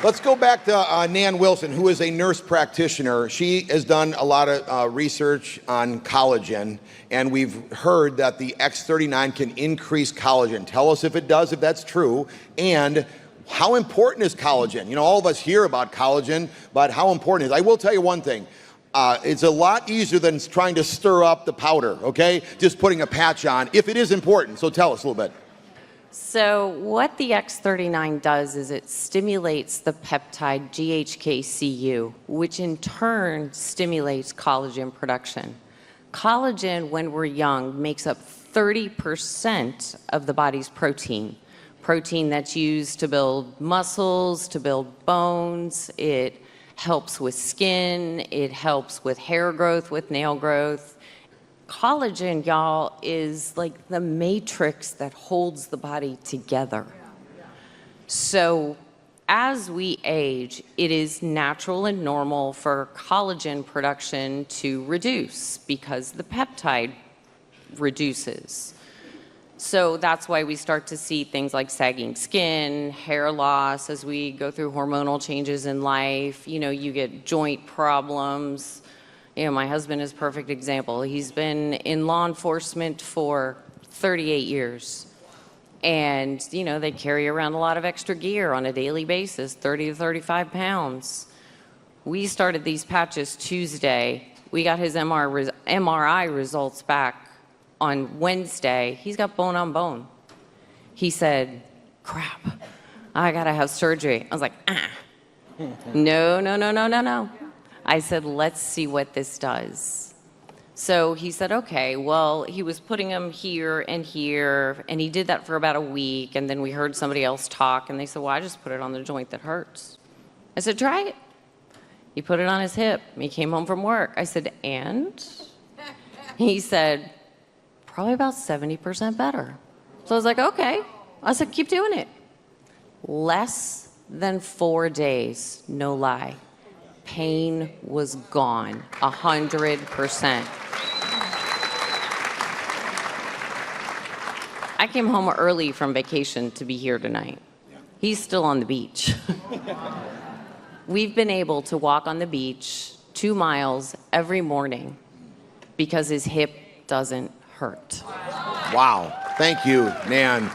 Let's go back to Nan Wilson, who is a nurse practitioner. She has done a lot of research on collagen, and we've heard that the X39 can increase collagen. Tell us if it does, if that's true, and how important is collagen? You know, all of us hear about collagen, but how important is it? I will tell you one thing. It's a lot easier than trying to stir up the powder, okay? Just putting a patch on, if it is important. So tell us a little bit. So what the X39 does is it stimulates the peptide GHK-Cu, which in turn stimulates collagen production. Collagen, when we're young, makes up 30% of the body's protein. Protein that's used to build muscles, to build bones. It helps with skin. It helps with hair growth, with nail growth. Collagen, y'all, is like the matrix that holds the body together. So as we age, it is natural and normal for collagen production to reduce because the peptide reduces. So that's why we start to see things like sagging skin, hair loss as we go through hormonal changes in life. You know, you get joint problems. You know, my husband is a perfect example. He's been in law enforcement for 38 years. And, you know, they carry around a lot of extra gear on a daily basis, 30 to 35 pounds. We started these patches Tuesday. We got his MRI results back on Wednesday. He's got bone on bone. He said, crap, I gotta have surgery. I was like, no. I said, let's see what this does. So he said, okay, well, he was putting them here, and he did that for about a week, and then we heard somebody else talk, and they said, well, I just put it on the joint that hurts. I said, try it. He put it on his hip. He came home from work. I said, and? He said, probably about 70% better. So I was like, okay. I said, keep doing it. Less than 4 days, no lie. Pain was gone, 100%. I came home early from vacation to be here tonight. He's still on the beach. We've been able to walk on the beach 2 miles every morning because his hip doesn't hurt. Wow. Thank you, Nan.